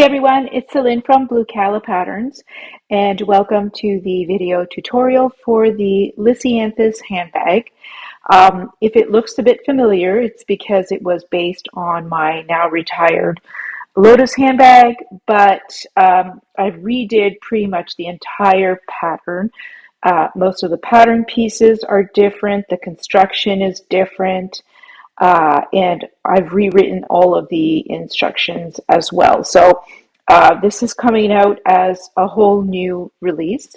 Hey everyone, it's Celine from Blue Cala Patterns, and welcome to the video tutorial for the Lisianthus handbag. If it looks a bit familiar, it's because it was based on my now retired Lotus handbag, but I redid pretty much the entire pattern. Most of the pattern pieces are different, the construction is different. And I've rewritten all of the instructions as well. So this is coming out as a whole new release.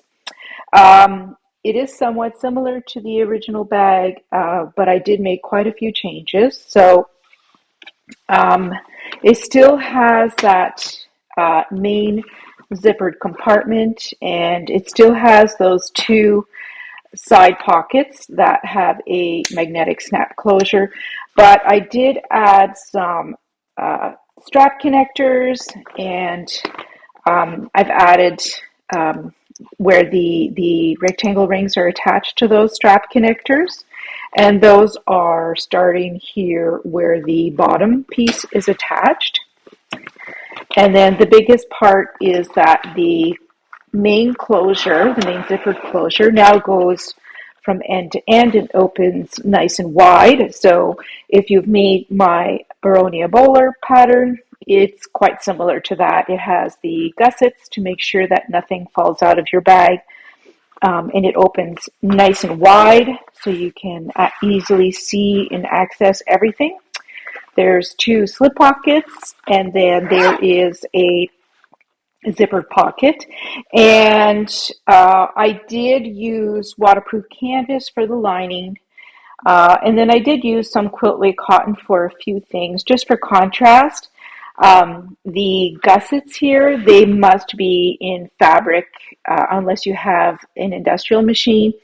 It is somewhat similar to the original bag, but I did make quite a few changes. So it still has that main zippered compartment, and it still has those two side pockets that have a magnetic snap closure, but I did add some strap connectors, and I've added where the rectangle rings are attached to those strap connectors, and those are starting here where the bottom piece is attached. And then the biggest part is that the main closure, the main zippered closure, now goes from end to end and opens nice and wide. So if you've made my Baronia bowler pattern, it's quite similar to that. It has the gussets to make sure that nothing falls out of your bag, and it opens nice and wide so you can easily see and access everything. There's two slip pockets, and then there is a zippered pocket, and I did use waterproof canvas for the lining, and then I did use some quilt lace cotton for a few things just for contrast. The gussets here, they must be in fabric unless you have an industrial machine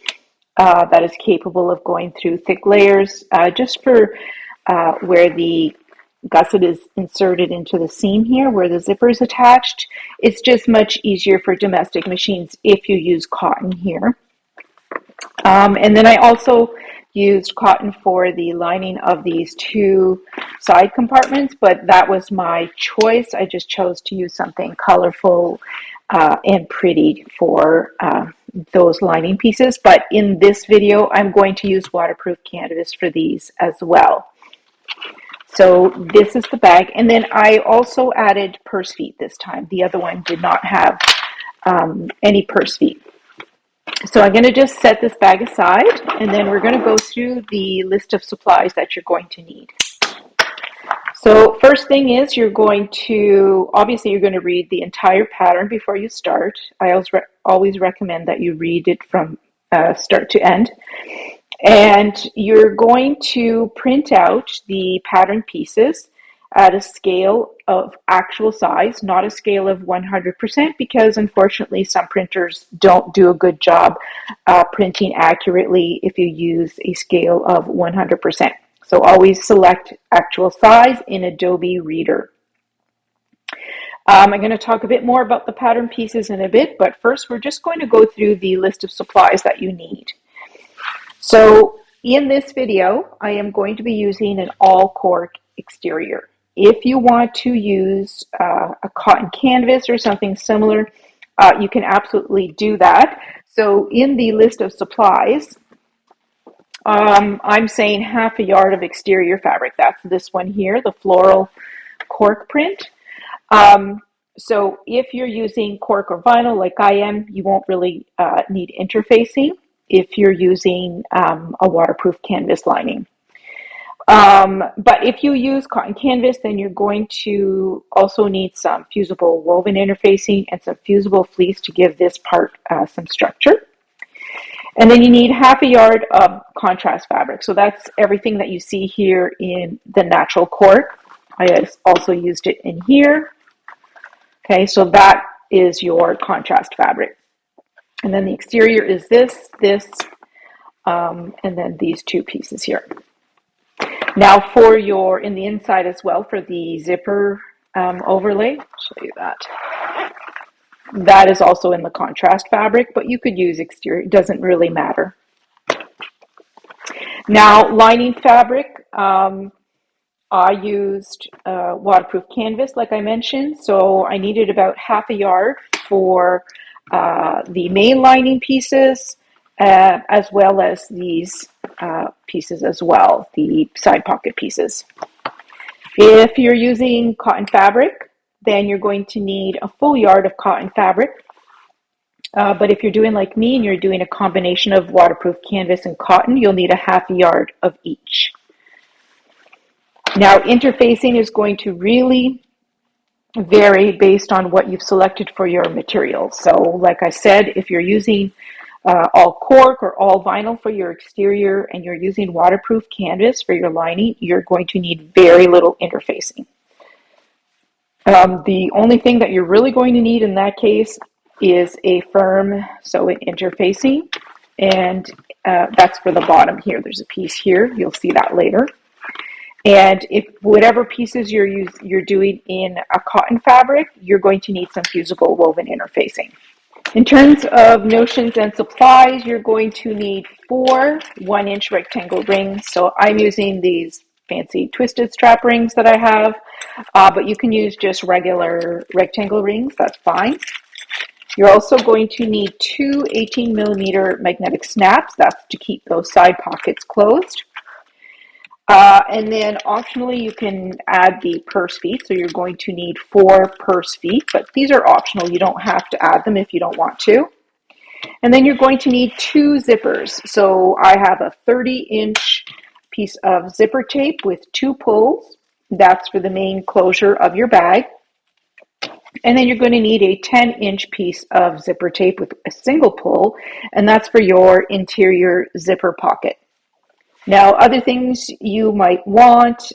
that is capable of going through thick layers, just for where the gusset is inserted into the seam here where the zipper is attached. It's just much easier for domestic machines if you use cotton here. And then I also used cotton for the lining of these two side compartments, but that was my choice. I just chose to use something colorful and pretty for those lining pieces. But in this video, I'm going to use waterproof canvas for these as well. So this is the bag, and then I also added purse feet this time. The other one did not have any purse feet. So I'm going to just set this bag aside, and then we're going to go through the list of supplies that you're going to need. So first thing is obviously you're going to read the entire pattern before you start. I always recommend that you read it from start to end. And you're going to print out the pattern pieces at a scale of actual size, not a scale of 100%, because unfortunately some printers don't do a good job printing accurately if you use a scale of 100%. So always select actual size in Adobe Reader. I'm going to talk a bit more about the pattern pieces in a bit, but first we're just going to go through the list of supplies that you need. So in this video, I am going to be using an all cork exterior. If you want to use a cotton canvas or something similar, you can absolutely do that. So in the list of supplies, I'm saying half a yard of exterior fabric. That's this one here, the floral cork print. So if you're using cork or vinyl like I am, you won't really need interfacing if you're using a waterproof canvas lining. But if you use cotton canvas, then you're going to also need some fusible woven interfacing and some fusible fleece to give this part some structure. And then you need half a yard of contrast fabric. So that's everything that you see here in the natural cork. I also used it in here. Okay, so that is your contrast fabric. And then the exterior is this, and then these two pieces here. Now for in the inside as well, for the zipper overlay, I'll show you that. That is also in the contrast fabric, but you could use exterior, it doesn't really matter. Now lining fabric, I used waterproof canvas, like I mentioned, so I needed about half a yard for the main lining pieces, as well as these pieces as well, the side pocket pieces. If you're using cotton fabric, then you're going to need a full yard of cotton fabric. But if you're doing like me and you're doing a combination of waterproof canvas and cotton, you'll need a half a yard of each. Now, interfacing is going to really vary based on what you've selected for your materials. So, like I said, if you're using all cork or all vinyl for your exterior and you're using waterproof canvas for your lining, you're going to need very little interfacing. The only thing that you're really going to need in that case is a firm sew-in interfacing, and that's for the bottom here. There's a piece here. You'll see that later. And if whatever pieces you're doing in a cotton fabric, you're going to need some fusible woven interfacing. In terms of notions and supplies, you're going to need 4 1-inch rectangle rings. So I'm using these fancy twisted strap rings that I have, but you can use just regular rectangle rings, that's fine. You're also going to need 2 18mm magnetic snaps, that's to keep those side pockets closed. And then optionally you can add the purse feet, so you're going to need 4 purse feet, but these are optional. You don't have to add them if you don't want to. And then you're going to need 2 zippers. So I have a 30-inch piece of zipper tape with 2 pulls. That's for the main closure of your bag. And then you're going to need a 10-inch piece of zipper tape with a single pull, and that's for your interior zipper pocket. Now, other things you might want,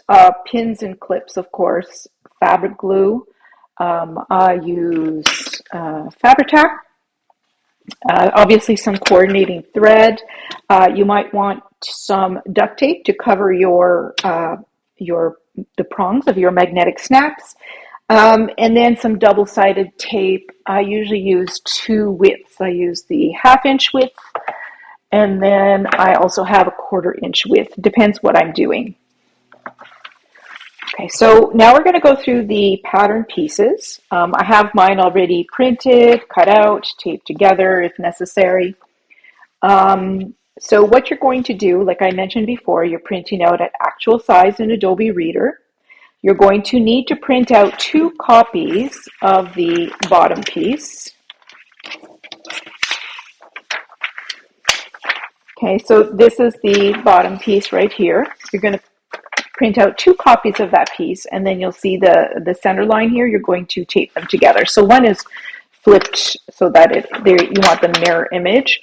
pins and clips, of course, fabric glue. I use Fabri-Tac. Obviously, some coordinating thread. You might want some duct tape to cover the prongs of your magnetic snaps. And then some double-sided tape. I usually use 2 widths. I use the 1/2-inch width, and then I also have a 1/4-inch width. Depends what I'm doing. Okay, so now we're going to go through the pattern pieces. I have mine already printed, cut out, taped together if necessary. So what you're going to do, like I mentioned before, you're printing out at actual size in Adobe Reader. You're going to need to print out 2 copies of the bottom piece. Okay, so this is the bottom piece right here. You're going to print out 2 copies of that piece, and then you'll see the center line here. You're going to tape them together. So one is flipped so that you want the mirror image.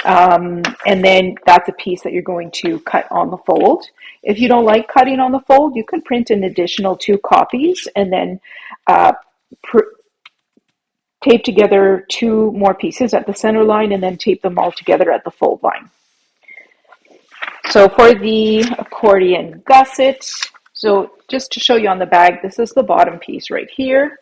And then that's a piece that you're going to cut on the fold. If you don't like cutting on the fold, you can print an additional 2 copies and then tape together 2 more pieces at the center line and then tape them all together at the fold line. So for the accordion gusset, so just to show you on the bag, this is the bottom piece right here.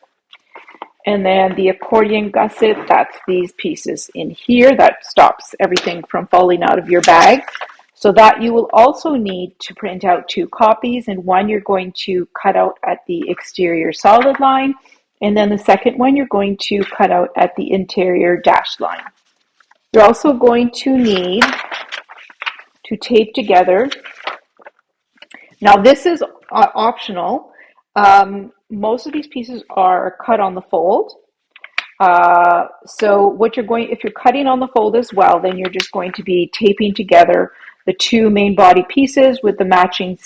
And then the accordion gusset, that's these pieces in here that stops everything from falling out of your bag. So that you will also need to print out 2 copies, and one you're going to cut out at the exterior solid line, and then the second one you're going to cut out at the interior dashed line. You're also going to need to tape together. Now this is optional. Most of these pieces are cut on the fold. So what if you're cutting on the fold as well, then you're just going to be taping together the 2 main body pieces with the matching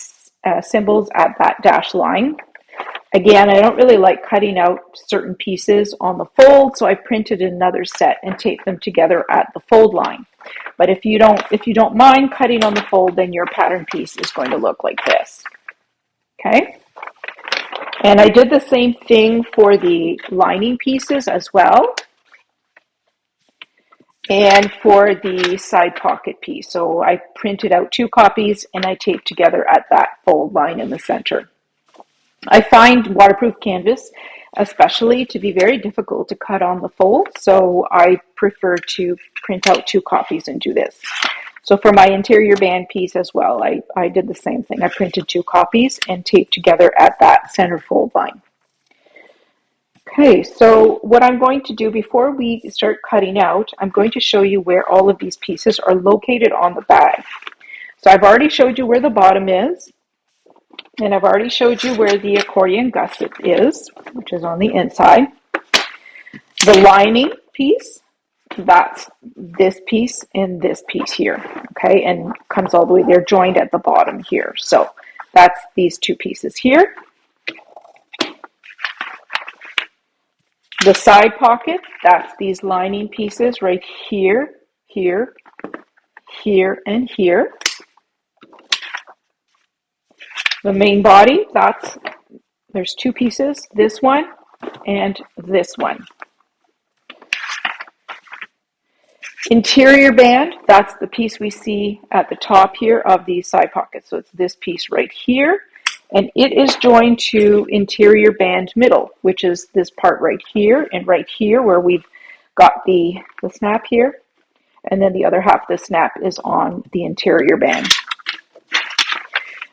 symbols at that dash line. Again, I don't really like cutting out certain pieces on the fold, so I printed another set and taped them together at the fold line. But if you don't mind cutting on the fold, then your pattern piece is going to look like this. Okay? And I did the same thing for the lining pieces as well, and for the side pocket piece. So I printed out 2 copies and I taped together at that fold line in the center. I find waterproof canvas especially to be very difficult to cut on the fold, so I prefer to print out 2 copies and do this. So for my interior band piece as well, I did the same thing. I printed 2 copies and taped together at that center fold line. Okay, so what I'm going to do before we start cutting out, I'm going to show you where all of these pieces are located on the bag. So I've already showed you where the bottom is, and I've already showed you where the accordion gusset is, which is on the inside. The lining piece, that's this piece and this piece here, okay, and comes all the way, they're joined at the bottom here. So that's these 2 pieces here. The side pocket, that's these lining pieces right here, here, here, and here. The main body, there's 2 pieces, this one and this one. Interior band, that's the piece we see at the top here of the side pocket. So it's this piece right here, and it is joined to interior band middle, which is this part right here and right here where we've got the snap here, and then the other half of the snap is on the interior band.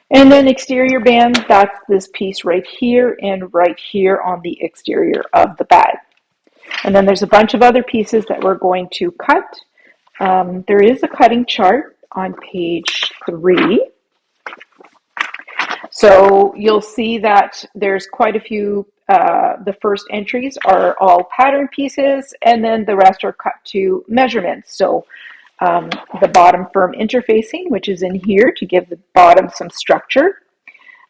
And then exterior band, that's this piece right here and right here on the exterior of the bag. And then there's a bunch of other pieces that we're going to cut. There is a cutting chart on page 3. So you'll see that there's quite a few, the first entries are all pattern pieces, and then the rest are cut to measurements. So the bottom firm interfacing, which is in here to give the bottom some structure,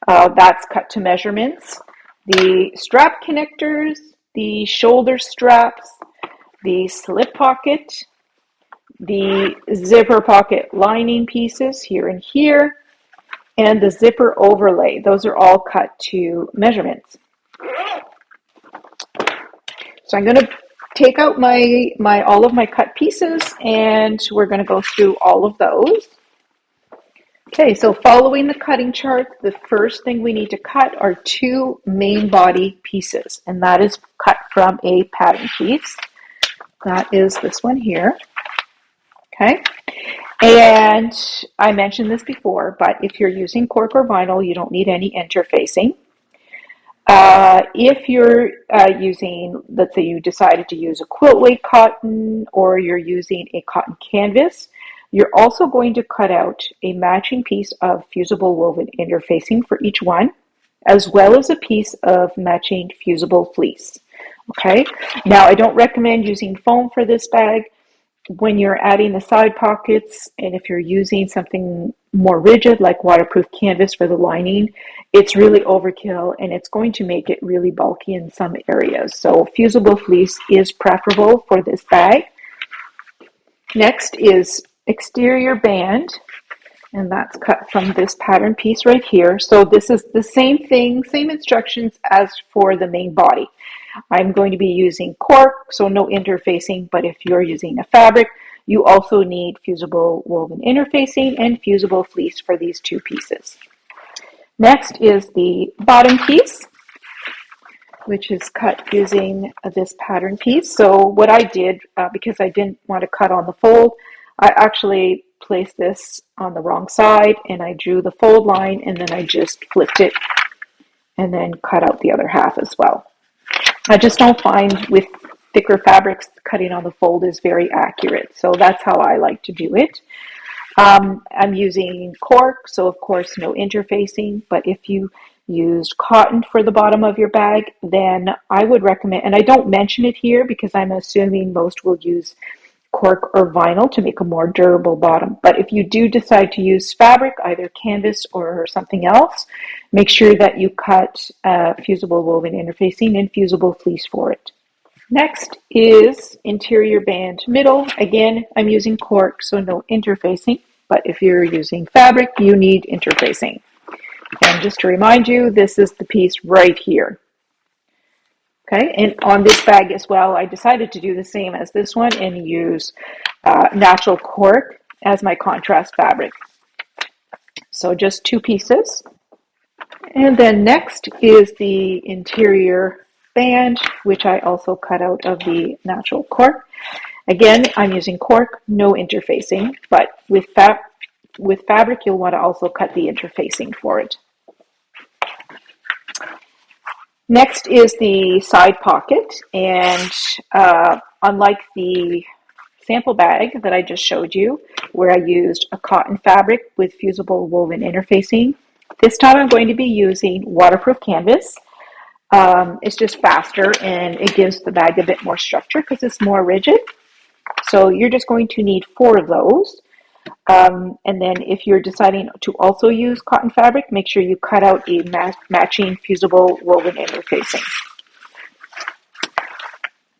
that's cut to measurements. The strap connectors, the shoulder straps, the slip pocket, the zipper pocket lining pieces here and here, and the zipper overlay. Those are all cut to measurements. So I'm going to take out all of my cut pieces, and we're going to go through all of those. Okay, so following the cutting chart, the first thing we need to cut are 2 main body pieces, and that is cut from a pattern piece. That is this one here. Okay, and I mentioned this before, but if you're using cork or vinyl, you don't need any interfacing. If you're using, let's say you decided to use a quilt weight cotton, or you're using a cotton canvas, you're also going to cut out a matching piece of fusible woven interfacing for each one, as well as a piece of matching fusible fleece. Okay, now I don't recommend using foam for this bag. When you're adding the side pockets, and if you're using something more rigid like waterproof canvas for the lining, it's really overkill and it's going to make it really bulky in some areas. So fusible fleece is preferable for this bag. Next is exterior band, and that's cut from this pattern piece right here. So this is the same thing, same instructions as for the main body. I'm going to be using cork, so no interfacing, but if you're using a fabric, you also need fusible woven interfacing and fusible fleece for these 2 pieces. Next is the bottom piece, which is cut using this pattern piece. So what I did, because I didn't want to cut on the fold, I actually placed this on the wrong side, and I drew the fold line, and then I just flipped it and then cut out the other half as well. I just don't find with thicker fabrics cutting on the fold is very accurate, so that's how I like to do it. I'm using cork, so of course no interfacing, but if you used cotton for the bottom of your bag, then I would recommend, and I don't mention it here because I'm assuming most will use cork or vinyl to make a more durable bottom. But if you do decide to use fabric, either canvas or something else, make sure that you cut fusible woven interfacing and fusible fleece for it. Next is interior band middle. Again, I'm using cork, so no interfacing, but if you're using fabric, you need interfacing. And just to remind you, this is the piece right here. Okay, and on this bag as well, I decided to do the same as this one and use natural cork as my contrast fabric. So just 2 pieces. And then next is the interior band, which I also cut out of the natural cork. Again, I'm using cork, no interfacing, but with fabric, you'll want to also cut the interfacing for it. Next is the side pocket, and unlike the sample bag that I just showed you, where I used a cotton fabric with fusible woven interfacing, this time I'm going to be using waterproof canvas. It's just faster and it gives the bag a bit more structure because it's more rigid. So you're just going to need 4 of those. And then if you're deciding to also use cotton fabric, make sure you cut out a matching fusible woven interfacing.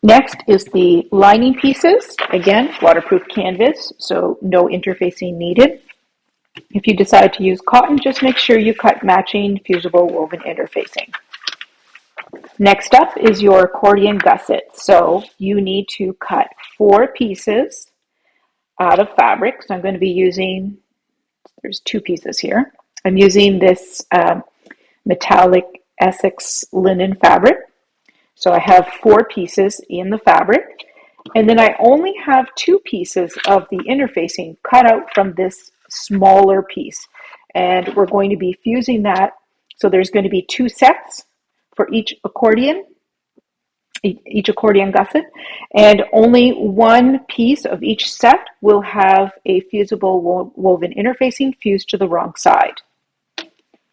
Next is the lining pieces. Again, waterproof canvas, so no interfacing needed. If you decide to use cotton, just make sure you cut matching fusible woven interfacing. Next up is your accordion gusset. So you need to cut 4 pieces out of fabric. So I'm going to be using, there's 2 pieces here. I'm using this metallic Essex linen fabric. So I have 4 pieces in the fabric. And then I only have 2 pieces of the interfacing cut out from this smaller piece. And we're going to be fusing that. So there's going to be 2 sets for each accordion gusset, and only 1 piece of each set will have a fusible woven interfacing fused to the wrong side.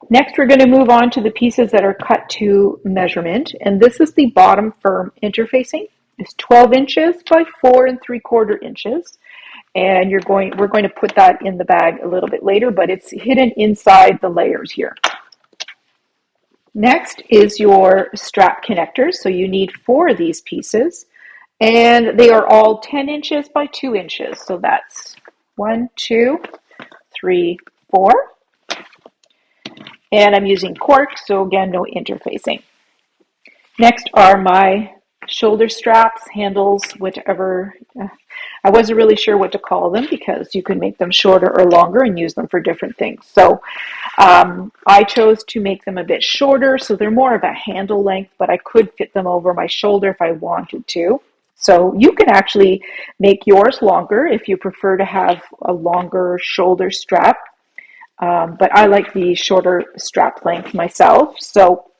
Next, we're going to move on to the pieces that are cut to measurement, and this is the bottom firm interfacing. It's 12 inches by 4 3/4 inches, and we're going to put that in the bag a little bit later, but it's hidden inside the layers here. Next is your strap connectors. So you need 4 of these pieces, and they are all 10 inches by 2 inches. So that's 1, 2, 3, 4. And I'm using cork, so again, no interfacing. Next are my shoulder straps, handles, whatever. I wasn't really sure what to call them because you can make them shorter or longer and use them for different things. So I chose to make them a bit shorter, so they're more of a handle length, but I could fit them over my shoulder if I wanted to. So you can actually make yours longer if you prefer to have a longer shoulder strap. But I like the shorter strap length myself. So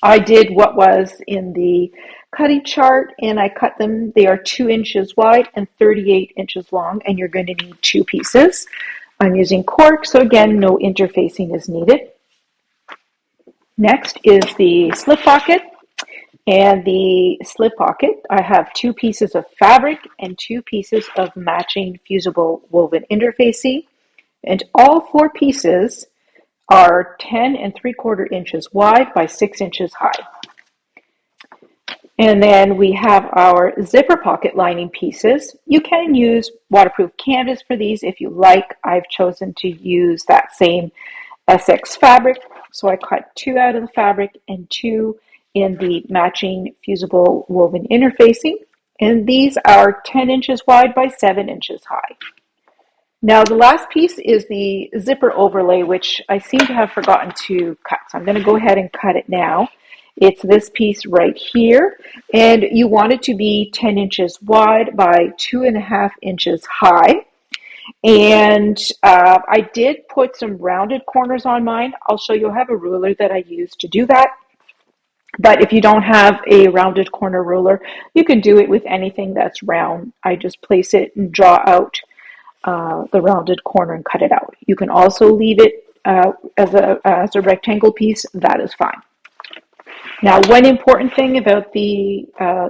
I did what was in the cutting chart, and I cut them. They are 2 inches wide and 38 inches long, and you're going to need 2 pieces. I'm using cork, so again, no interfacing is needed. Next is the slip pocket. And the slip pocket, I have 2 pieces of fabric and 2 pieces of matching fusible woven interfacing. And all 4 pieces are 10 3/4 inches wide by 6 inches high. And then we have our zipper pocket lining pieces. You can use waterproof canvas for these if you like. I've chosen to use that same Essex fabric. So I cut 2 out of the fabric and 2 in the matching fusible woven interfacing. And these are 10 inches wide by 7 inches high. Now the last piece is the zipper overlay, which I seem to have forgotten to cut. So I'm going to go ahead and cut it now. It's this piece right here, and you want it to be 10 inches wide by 2.5 inches high. And I did put some rounded corners on mine. I'll show you. I have a ruler that I use to do that. But if you don't have a rounded corner ruler, you can do it with anything that's round. I just place it and draw out the rounded corner and cut it out. You can also leave it as a rectangle piece. That is fine. Now, one important thing about the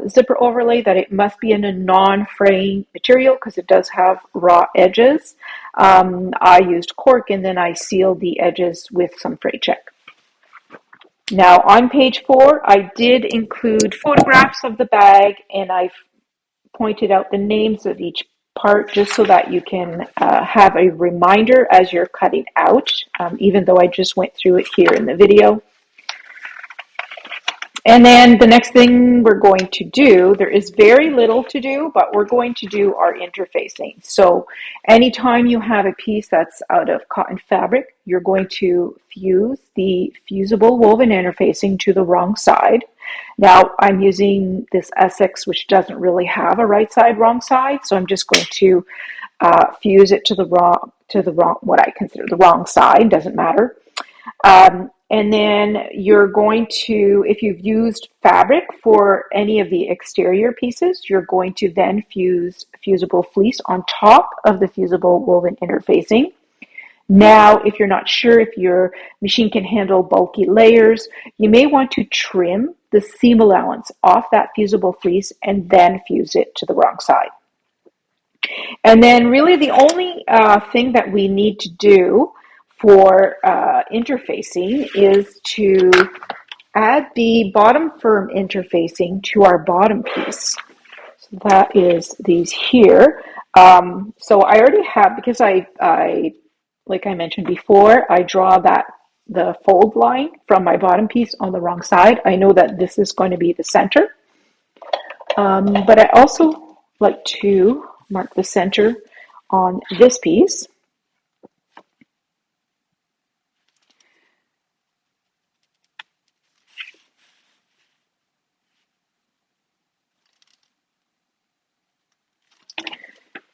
zipper overlay, that it must be in a non-fraying material because it does have raw edges. I used cork, and then I sealed the edges with some fray check. Now, on page 4, I did include photographs of the bag, and I've pointed out the names of each part just so that you can have a reminder as you're cutting out, even though I just went through it here in the video. And then the next thing we're going to do, there is very little to do, but we're going to do our interfacing. So anytime you have a piece that's out of cotton fabric, you're going to fuse the fusible woven interfacing to the wrong side. Now I'm using this Essex, which doesn't really have a right side, wrong side, so I'm just going to fuse it to the wrong, what I consider the wrong side, doesn't matter. And then you're going to, if you've used fabric for any of the exterior pieces, you're going to then fuse fusible fleece on top of the fusible woven interfacing. Now, if you're not sure if your machine can handle bulky layers, you may want to trim the seam allowance off that fusible fleece and then fuse it to the wrong side. And then really the only thing that we need to do for interfacing is to add the bottom firm interfacing to our bottom piece. So that is these here. So I already have, because I like I mentioned before, I draw the fold line from my bottom piece on the wrong side. I know that this is going to be the center. But I also like to mark the center on this piece.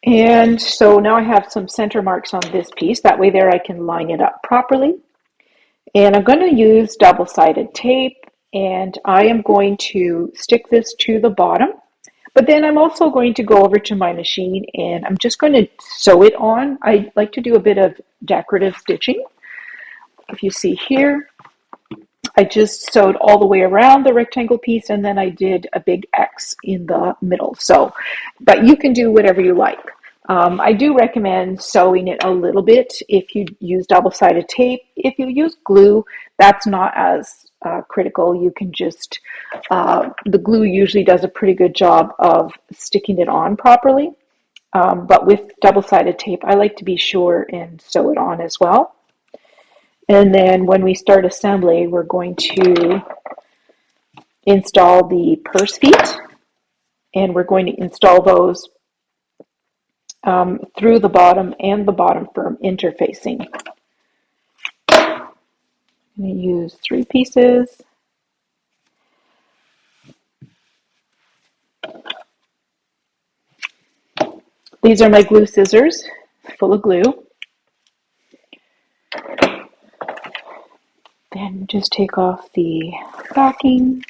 And so now I have some center marks on this piece. That way there I can line it up properly. And I'm going to use double-sided tape, and I am going to stick this to the bottom. But then I'm also going to go over to my machine and I'm just going to sew it on. I like to do a bit of decorative stitching. If you see here, I just sewed all the way around the rectangle piece and then I did a big X in the middle. So, but you can do whatever you like. I do recommend sewing it a little bit if you use double-sided tape. If you use glue, that's not as critical. You can just, the glue usually does a pretty good job of sticking it on properly. But with double-sided tape, I like to be sure and sew it on as well. And then when we start assembly, we're going to install the purse feet, and we're going to install those through the bottom and the bottom firm interfacing. I'm going to use 3 pieces. These are my glue scissors, full of glue. Then just take off the backing.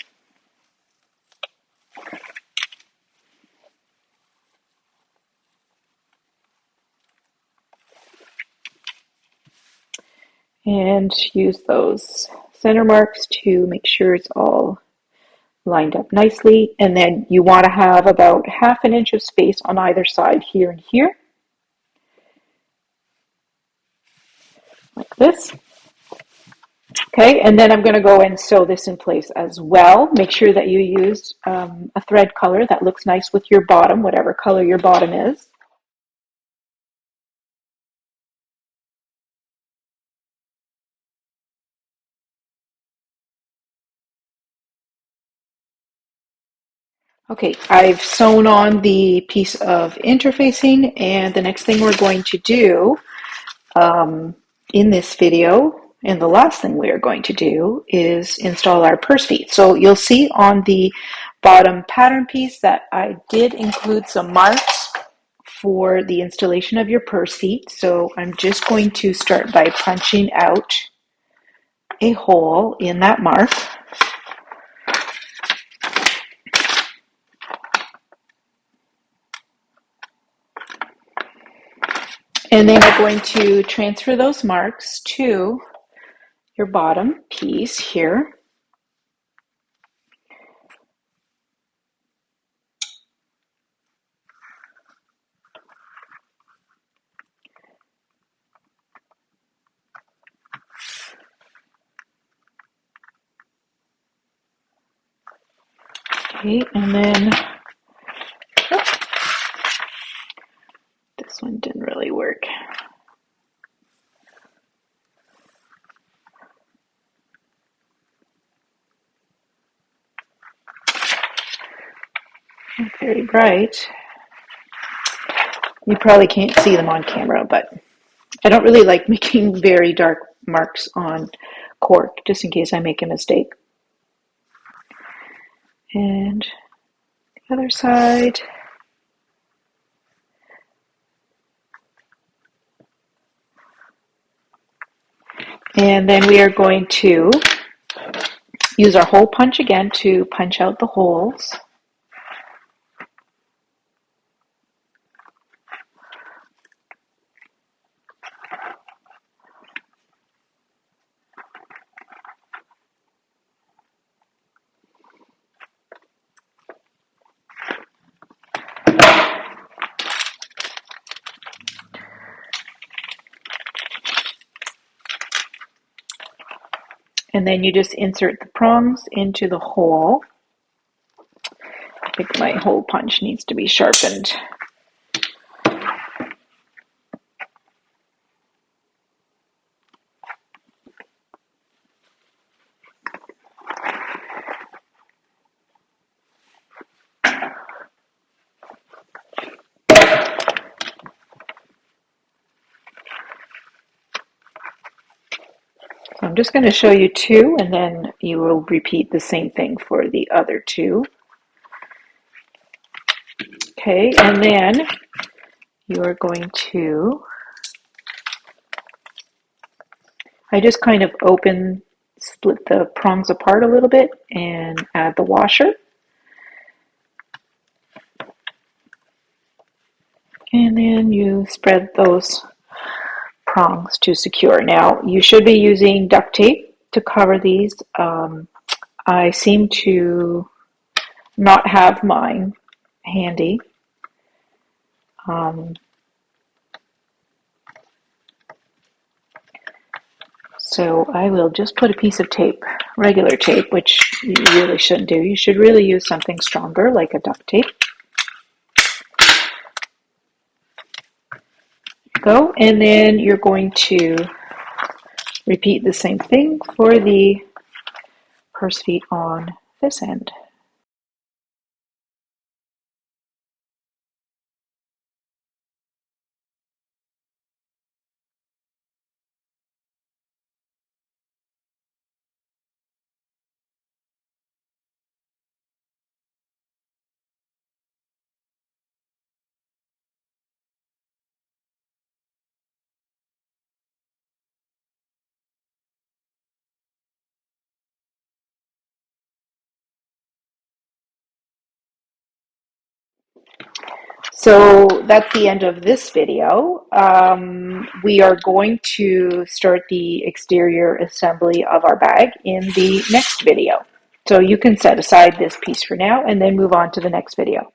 And use those center marks to make sure it's all lined up nicely. And then you want to have about 1/2 inch of space on either side, here and here, like this. Okay, and then I'm going to go and sew this in place as well. Make sure that you use a thread color that looks nice with your bottom, whatever color your bottom is. Okay, I've sewn on the piece of interfacing, and the next thing we're going to do in this video, and the last thing we are going to do, is install our purse feet. So you'll see on the bottom pattern piece that I did include some marks for the installation of your purse feet. So I'm just going to start by punching out a hole in that mark. And then we're going to transfer those marks to your bottom piece here. Okay, and then this one didn't really work. Very bright. You probably can't see them on camera, but I don't really like making very dark marks on cork, just in case I make a mistake. And the other side. And then we are going to use our hole punch again to punch out the holes. And then you just insert the prongs into the hole. I think my hole punch needs to be sharpened. So I'm just going to show you two, and then you will repeat the same thing for the other two. Okay, and then you are going to, I just kind of split the prongs apart a little bit and add the washer. And then you spread those prongs to secure. Now, you should be using duct tape to cover these. I seem to not have mine handy. So I will just put a piece of tape, regular tape, which you really shouldn't do. You should really use something stronger like a duct tape. Go, and then you're going to repeat the same thing for the purse feet on this end. So that's the end of this video. We are going to start the exterior assembly of our bag in the next video. So you can set aside this piece for now and then move on to the next video.